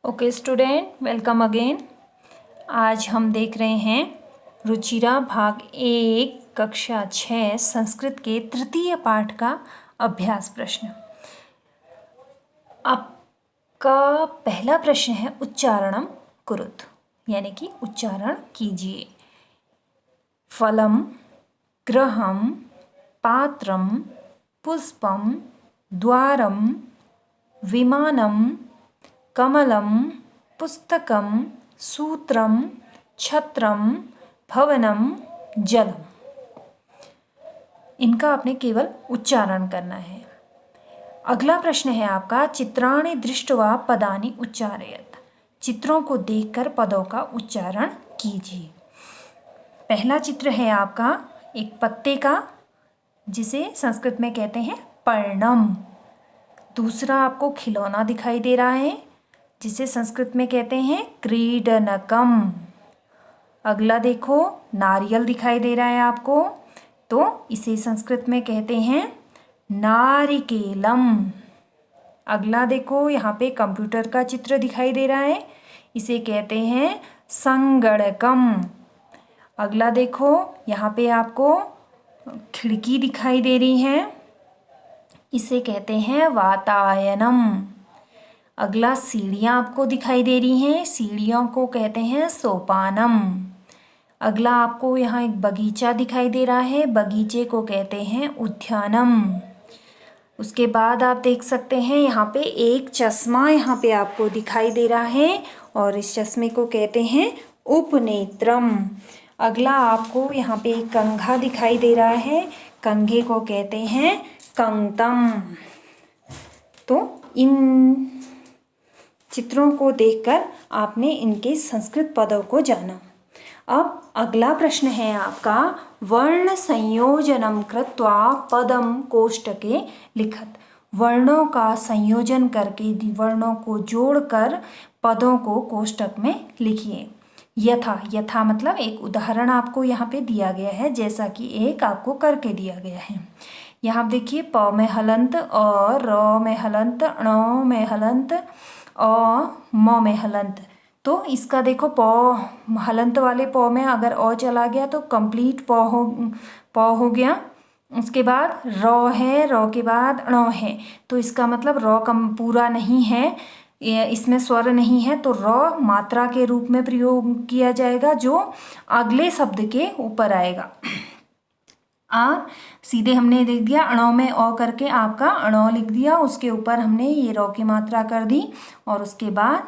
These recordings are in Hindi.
Okay student, welcome again. आज हम देख रहे हैं रुचिरा भाग 1 कक्षा 6 संस्कृत के तृतीय पाठ का अभ्यास प्रश्न। आपका पहला प्रश्न है उच्चारणम कुरुत, यानी कि उच्चारण कीजिए। फलम, गृहम, पात्रम, पुष्पम, द्वारम, विमानम, कमलम, पुस्तकम, सूत्रम, छत्रम, भवनम, जलम। इनका आपने केवल उच्चारण करना है। अगला प्रश्न है आपका चित्राणि दृष्ट्वा पदानि उच्चारयत। चित्रों को देखकर पदों का उच्चारण कीजिए। पहला चित्र है आपका एक पत्ते का, जिसे संस्कृत में कहते हैं पर्णम। दूसरा आपको खिलौना दिखाई दे रहा है, जिसे संस्कृत में कहते हैं क्रीडनकम। अगला देखो, नारियल दिखाई दे रहा है आपको, तो इसे संस्कृत में कहते हैं नारिकेलम। अगला देखो, यहाँ पे कंप्यूटर का चित्र दिखाई दे रहा है, इसे कहते हैं संगणकम। अगला देखो, यहाँ पे आपको खिड़की दिखाई दे रही है, इसे कहते हैं वातायनम। अगला सीढ़ियाँ आपको दिखाई दे रही हैं, सीढ़ियों को कहते हैं सोपानम। अगला आपको यहाँ एक बगीचा दिखाई दे रहा है, बगीचे को कहते हैं उद्यानम। उसके बाद आप देख सकते हैं यहाँ पे एक चश्मा यहाँ पे आपको दिखाई दे रहा है, और इस चश्मे को कहते हैं उपनेत्रम। अगला आपको यहाँ पे एक कंघा दिखाई दे रहा है, कंघे को कहते हैं कंगतम। तो इन चित्रों को देखकर आपने इनके संस्कृत पदों को जाना। अब अगला प्रश्न है आपका वर्ण संयोजनम कृत्वा पदम कोष्टके लिखत। वर्णों का संयोजन करके, वर्णों को जोड़कर पदों को कोष्टक में लिखिए। यथा, यथा मतलब एक उदाहरण आपको यहाँ पे दिया गया है, जैसा कि एक आपको करके दिया गया है। यहाँ देखिए, प में हलंत, और र में हलंत, ण में हलंत, म में हलंत। तो इसका देखो, प हलंत वाले प में अगर अ चला गया तो कंप्लीट प हो गया। उसके बाद र है, र के बाद ण है, तो इसका मतलब र कम पूरा नहीं है, इसमें स्वर नहीं है, तो र मात्रा के रूप में प्रयोग किया जाएगा, जो अगले शब्द के ऊपर आएगा। सीधे हमने देख दिया, अणों में अ करके आपका अणो लिख दिया, उसके ऊपर हमने ये रौ की मात्रा कर दी, और उसके बाद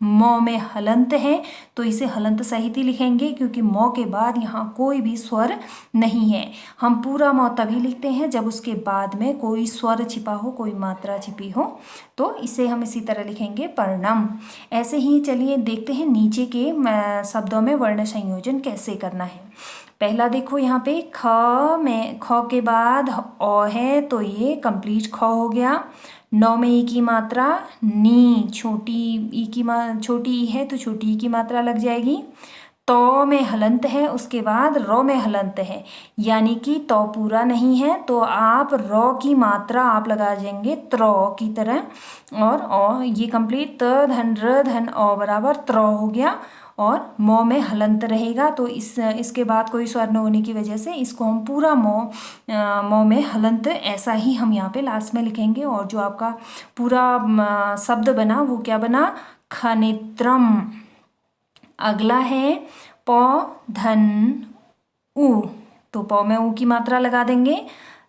म में हलंत है, तो इसे हलंत सहित ही लिखेंगे, क्योंकि म के बाद यहाँ कोई भी स्वर नहीं है। हम पूरा म तभी लिखते हैं जब उसके बाद में कोई स्वर छिपा हो, कोई मात्रा छिपी हो, तो इसे हम इसी तरह लिखेंगे पर्णम। ऐसे ही चलिए देखते हैं नीचे के शब्दों में वर्ण संयोजन कैसे करना है। पहला देखो, यहाँ पे ख के बाद अ है, तो ये कंप्लीट ख हो गया। नौ में ई की मात्रा, नी छोटी ई है, तो छोटी ई की मात्रा लग जाएगी। तो में हलंत है, उसके बाद रो में हलंत है, यानी कि तो पूरा नहीं है, तो आप रो की मात्रा आप लगा देंगे त्र की तरह, और ये कंप्लीट त धन र धन अ बराबर त्र हो गया, और मो में हलंत रहेगा, तो इसके बाद कोई स्वर न होने की वजह से इसको हम पूरा मो में हलंत ऐसा ही हम यहाँ पे लास्ट में लिखेंगे। और जो आपका पूरा शब्द बना वो क्या बना, खनित्रम। अगला है प धन उ, तो प में उ की मात्रा लगा देंगे।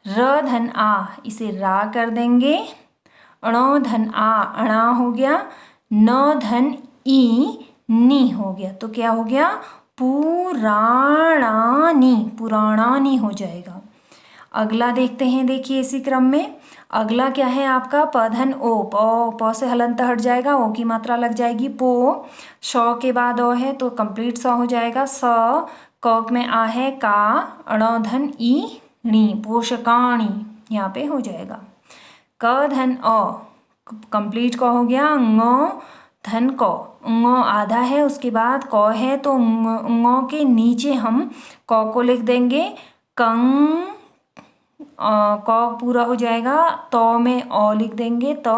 र धन आ, इसे रा कर देंगे। अणो धन आ, अणा हो गया। न धन ई, नी हो गया, तो क्या हो गया, पुराणानी, पुराणानी हो जाएगा। अगला देखते हैं, देखिए इसी क्रम में अगला क्या है आपका पधन ओ, प से हलंत हट जाएगा, ओ की मात्रा लग जाएगी पो। श के बाद ओ है, तो कंप्लीट स हो जाएगा। स क में आ है का, अण धन ई णी, पोषकाणी यहाँ पे हो जाएगा। क धन अ, कंप्लीट क हो गया। ङ धन क, ङ आधा है, उसके बाद क है, तो ङ के नीचे हम क को लिख देंगे। कंग, क पूरा हो जाएगा। तो में अ लिख देंगे, तो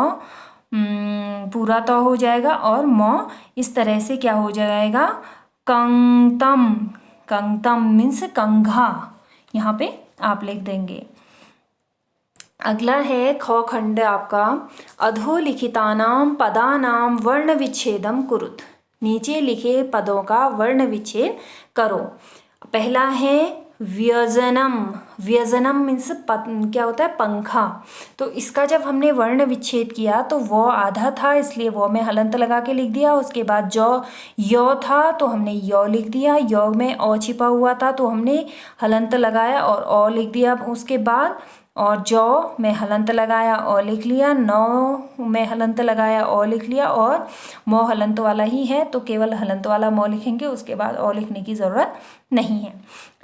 पूरा तो हो जाएगा और म इस तरह से क्या हो जाएगा, कंगतम। कंगतम मीन्स कंघा, यहाँ पे आप लिख देंगे। अगला है ख खंड आपका, अधोलिखितानां पदानां वर्ण विच्छेदम कुरुत। नीचे लिखे पदों का वर्ण विच्छेद करो। पहला है व्यजनम। व्यजनम मीन्स क्या होता है, पंखा। तो इसका जब हमने वर्ण विच्छेद किया तो वो आधा था, इसलिए वो में हलंत लगा के लिख दिया। उसके बाद जो यो था तो हमने यो लिख दिया, यो में ओ छिपा हुआ था तो हमने हलंत लगाया और ओ लिख दिया। उसके बाद और जो में हलंत लगाया ओ लिख लिया, नौ में हलंत लगाया ओ लिख लिया, और मो हलंत वाला ही है तो केवल हलंत वाला मो लिखेंगे, उसके बाद ओ लिखने की ज़रूरत नहीं है।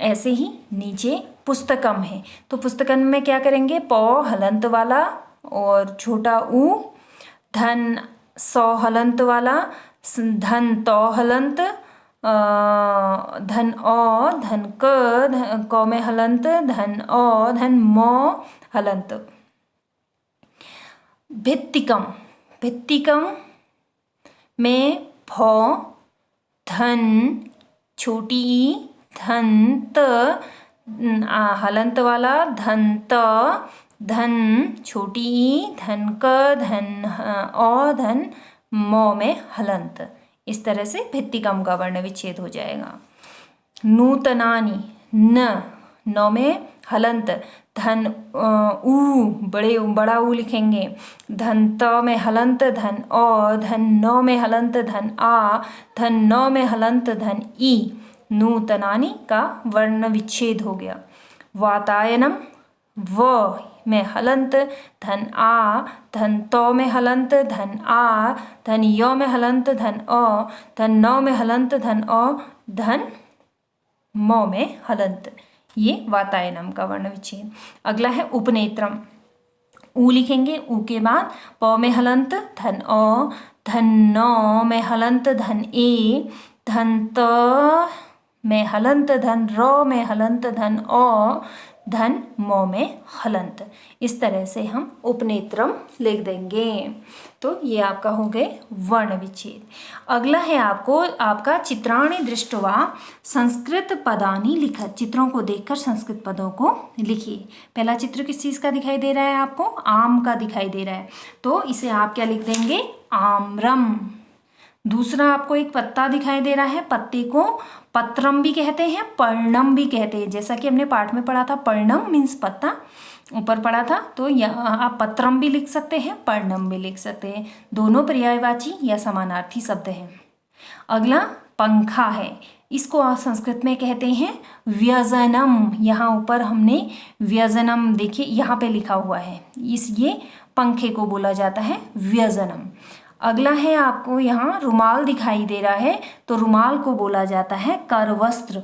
ऐसे ही नीचे पुस्तकम है, तो पुस्तकम में क्या करेंगे, पौ हलंत वाला और छोटा ऊ, धन सौ हलंत वाला, धन तो हलंत, धन ओ, धन क में हलंत, धन ओ, धन मो हलंत। भित्तिकम। भित्तिकम में भौ, धन छोटी ई, धन त हलंत वाला, धन त, धन छोटी ई, धन क, धन ओ, धन मो में हलंत। इस तरह से भित्तिकम का वर्ण विच्छेद हो जाएगा। नूतनानि, न, नौ में हलंत, धन ऊ, बड़ा ऊ लिखेंगे, धन त में हलंत, धन ओ, धन नौ में हलंत, धन आ, धन नौ में हलंत, धन ई। नूतनानि का वर्ण विच्छेद हो गया। वातायनम, व में हलंत, धन आ, धन तो में हलंत, धन आ, धन यो में हलंत, धन ओ, धन नौ में हलंत, धन ओ, धन मो में हलंत। ये वातायनम का वर्ण विच्छेद। अगला है उपनेत्रम। ऊ लिखेंगे, ऊ के बाद पौ में हलंत, धन ओ, धन नौ में हलंत, धन ए, धन त में हलंत, धन रो में हलंत, धन ओ, धन मो में हलंत। इस तरह से हम उपनेत्रम लिख देंगे। तो ये आपका हो गए वर्ण विच्छेद। अगला है आपका चित्राणि दृष्ट्वा संस्कृत पदानि लिखत। चित्रों को देखकर संस्कृत पदों को लिखिए। पहला चित्र किस चीज़ का दिखाई दे रहा है आपको, आम का दिखाई दे रहा है, तो इसे आप क्या लिख देंगे, आम्रम। दूसरा आपको एक पत्ता दिखाई दे रहा है, पत्ते को पत्रम भी कहते हैं, पर्णम भी कहते हैं। जैसा कि हमने पाठ में पढ़ा था, पर्णम मीन्स पत्ता ऊपर पढ़ा था, तो यहाँ आप पत्रम भी लिख सकते हैं, पर्णम भी लिख सकते हैं। दोनों पर्यायवाची या समानार्थी शब्द हैं। अगला पंखा है, इसको संस्कृत में कहते हैं व्यजनम। यहाँ ऊपर हमने व्यजनम देखिए यहाँ पे लिखा हुआ है, ये पंखे को बोला जाता है व्यजनम। अगला है आपको यहाँ रुमाल दिखाई दे रहा है, तो रुमाल को बोला जाता है करवस्त्र।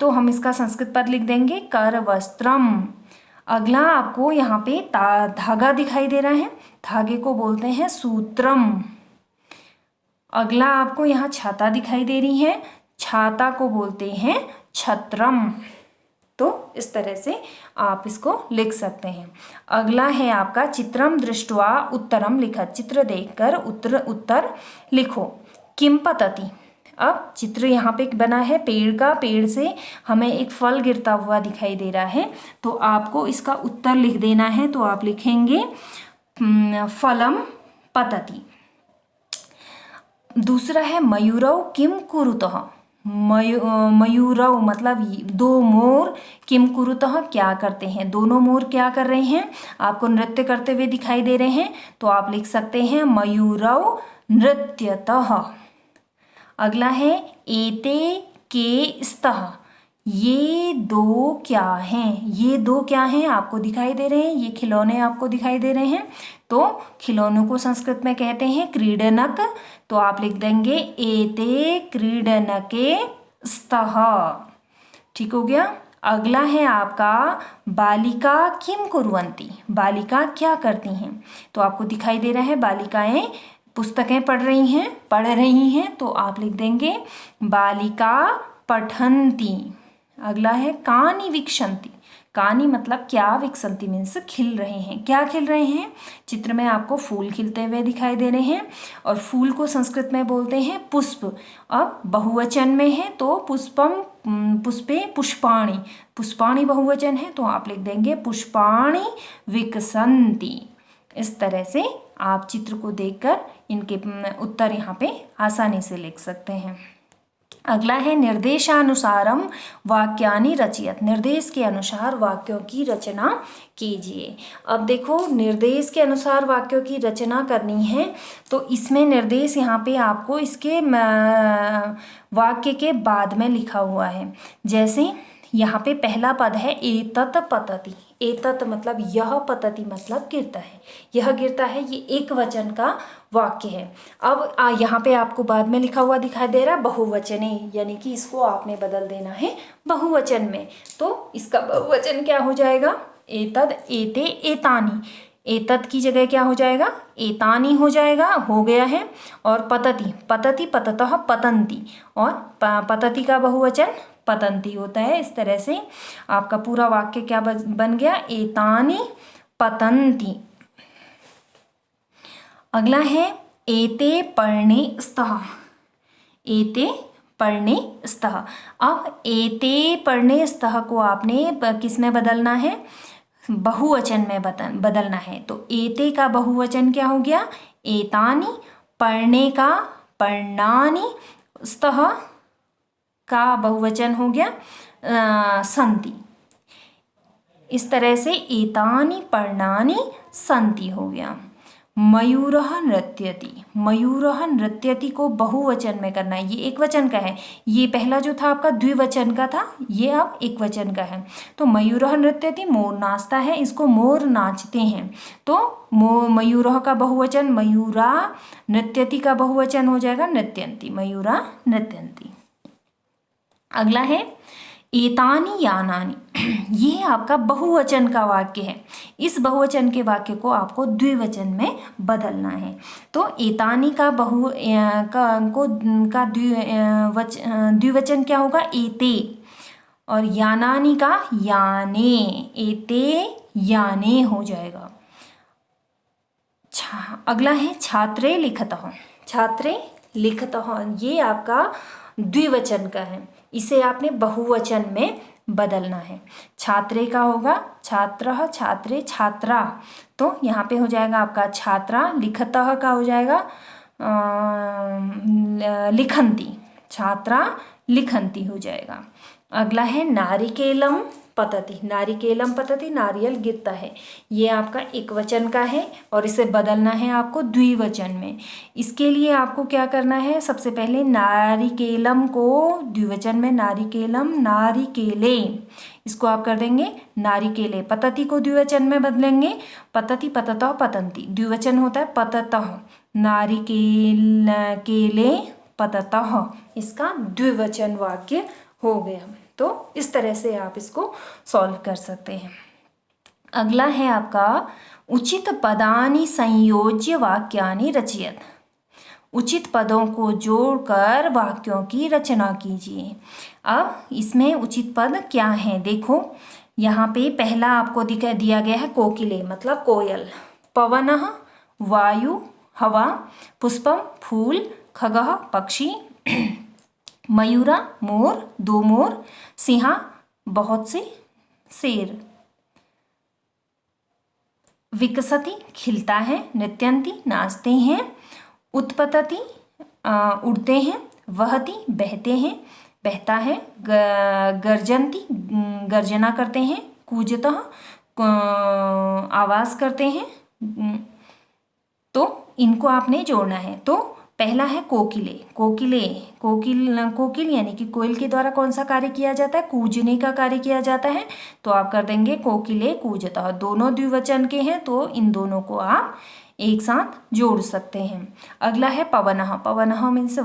तो हम इसका संस्कृत पद लिख देंगे करवस्त्रम। अगला आपको यहाँ पे धागा दिखाई दे रहा है, धागे को बोलते हैं सूत्रम। अगला आपको यहाँ छाता दिखाई दे रही है, छाता को बोलते हैं छत्रम। तो इस तरह से आप इसको लिख सकते हैं। अगला है आपका चित्रम दृष्ट्वा उत्तरम लिखत। चित्र देखकर उत्तर लिखो। किम पतति। अब चित्र यहाँ पे बना है पेड़ का, पेड़ से हमें एक फल गिरता हुआ दिखाई दे रहा है, तो आपको इसका उत्तर लिख देना है। तो आप लिखेंगे फलम पतति। दूसरा है मयूरौ किम कुरुतः। मयूरौ मतलब दो मोर, किम कुरुतः क्या करते हैं, दोनों मोर क्या कर रहे हैं, आपको नृत्य करते हुए दिखाई दे रहे हैं, तो आप लिख सकते हैं मयूरौ नृत्यतः। अगला है एते के स्तः। ये दो क्या हैं, ये दो क्या हैं आपको दिखाई दे रहे हैं, ये खिलौने आपको दिखाई दे रहे हैं, तो खिलौनों को संस्कृत में कहते हैं क्रीडनक। तो आप लिख देंगे एते क्रीडनके स्तः। ठीक हो गया। अगला है आपका बालिका किम कुर्वन्ति। बालिका क्या करती हैं, तो आपको दिखाई दे रहा है बालिकाएं पुस्तकें पढ़ रही हैं, तो आप लिख देंगे बालिका पठन्ति। अगला है कानि वीक्षन्ति। कानी मतलब क्या, विकसंती मीन्स खिल रहे हैं। क्या खिल रहे हैं? चित्र में आपको फूल खिलते हुए दिखाई दे रहे हैं और फूल को संस्कृत में बोलते हैं पुष्प। अब बहुवचन में है तो पुष्पम, पुष्पे पुष्पाणि, पुष्पाणि बहुवचन है तो आप लिख देंगे पुष्पाणि विकसंती। इस तरह से आप चित्र को देखकर इनके उत्तर यहाँ पे आसानी से लिख सकते हैं। अगला है निर्देशानुसारम वाक्यानि रचयत। निर्देश के अनुसार वाक्यों की रचना कीजिए। अब देखो, निर्देश के अनुसार वाक्यों की रचना करनी है तो इसमें निर्देश यहाँ पे आपको इसके वाक्य के बाद में लिखा हुआ है। जैसे यहाँ पे पहला पद है एतत् पतति। एतत् मतलब यह, पतति मतलब गिरता है, यह गिरता है, ये एक वचन का वाक्य है। अब यहाँ पे आपको बाद में लिखा हुआ दिखाई दे रहा है बहुवचने, यानी कि इसको आपने बदल देना है बहुवचन में। तो इसका बहुवचन क्या हो जाएगा? एतद्, एते, एतानि। एतत् की जगह क्या हो जाएगा? एतानि हो जाएगा, हो गया है। और पतति, पतति पततः पतन्ति, और पतति का बहुवचन पतन्ति होता है। इस तरह से आपका पूरा वाक्य क्या बन गया? एतानि पतन्ति। अगला है एते पर्णे स्तः। एते पर्णे स्तः। अब एते पर्णे स्तः को आपने किस में बदलना है? बहुवचन में बदलना है। तो एते का बहुवचन क्या हो गया? एतानि। पर्णे का पर्णानि। स्तः का बहुवचन हो गया सन्ति। इस तरह से एतानि पर्णानि सन्ति हो गया। मयूरः नृत्यति। मयूरः नृत्यति को बहुवचन में करना है। ये एक वचन का है, ये पहला जो था आपका द्विवचन का था, ये अब एक वचन का है। तो मयूरः नृत्यति, मोर नाचता है, इसको मोर नाचते हैं। तो मयूरः का बहुवचन मयूरा, नृत्यति का बहुवचन हो जाएगा नृत्यन्ति। मयूरा नृत्यन्ति। अगला है एतानि यानानि। ये आपका बहुवचन का वाक्य है। इस बहुवचन के वाक्य को आपको द्विवचन में बदलना है। तो एतानि का द्विवचन क्या होगा? एते। और यानानि का याने। एते याने हो जाएगा। अगला है छात्रे लिखतः। छात्रे लिखतः, ये आपका द्विवचन का है, इसे आपने बहुवचन में बदलना है। छात्रे का होगा छात्रः, छात्रे, छात्रा। तो यहाँ पे हो जाएगा आपका छात्रा। लिखतः का हो जाएगा लिखन्ति। छात्रा लिखन्ति हो जाएगा। अगला है नारिकेलम पतति। नारिकेलम पतति, नारियल गिरता है। ये आपका एक वचन का है और इसे बदलना है आपको द्विवचन में। इसके लिए आपको क्या करना है? सबसे पहले नारिकेलम को द्विवचन में नारिकेलम, नारिकेले, इसको आप कर देंगे नारिकेले। पतति को द्विवचन में बदलेंगे पतति, पततः, पतन्ति। द्विवचन होता है पततः। नारिकेल केले पततः, इसका द्विवचन वाक्य हो गया। तो इस तरह से आप इसको सॉल्व कर सकते हैं। अगला है आपका उचित पदानि संयोज्य वाक्यानि रचयत। उचित पदों को जोड़कर वाक्यों की रचना कीजिए। अब इसमें उचित पद क्या है? देखो, यहाँ पे पहला आपको दिया गया है कोकिले मतलब कोयल। पवनः वायु हवा, पुष्पम फूल, खगः पक्षी, मयूरा मोर, दो मोर, सिंहा बहुत से शेर, विकसति खिलता है, नृत्यन्ति नाचते हैं, उत्पतति उड़ते हैं, वहति बहते हैं, बहता है, गर्जन्ति गर्जना करते हैं, कूजतः आवाज़ करते हैं। तो इनको आपने जोड़ना है। तो पहला है कोकिले। कोकिले, कोकिल यानी कि कोयल के द्वारा कौन सा कार्य किया जाता है? कूजने का कार्य किया जाता है। तो आप कर देंगे कोकिले कूजतः। दोनों द्विवचन के हैं तो इन दोनों को आप एक साथ जोड़ सकते हैं। अगला है पवनः। पवनः मीन्स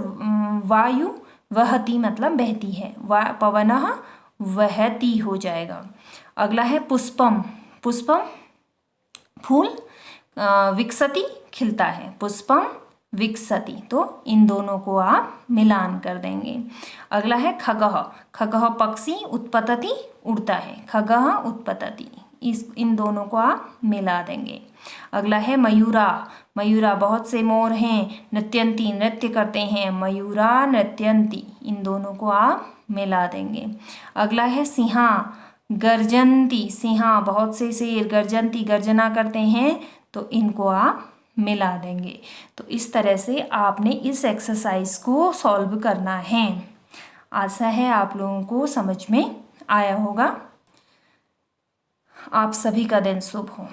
वायु, वहति मतलब बहती है, पवनः वहति हो जाएगा। अगला है पुष्पम। पुष्पम फूल, विकसति खिलता है, पुष्पम विकसति, तो इन दोनों को आप मिलान कर देंगे। अगला है खगः। खगः पक्षी, उत्पतति उड़ता है, खगः उत्पतति, इन दोनों को आप मिला देंगे। अगला है मयूरा। मयूरा बहुत से मोर हैं, नृत्यंती नृत्य करते हैं, मयूरा नृत्यंती, इन दोनों को आप मिला देंगे। अगला है सिंहा। गर्जन्ती, सिंहा बहुत से शेर, गर्जन्ती गर्जना करते हैं, तो इनको आप मिला देंगे। तो इस तरह से आपने इस एक्सरसाइज को सॉल्व करना है। आशा है आप लोगों को समझ में आया होगा। आप सभी का दिन शुभ हो।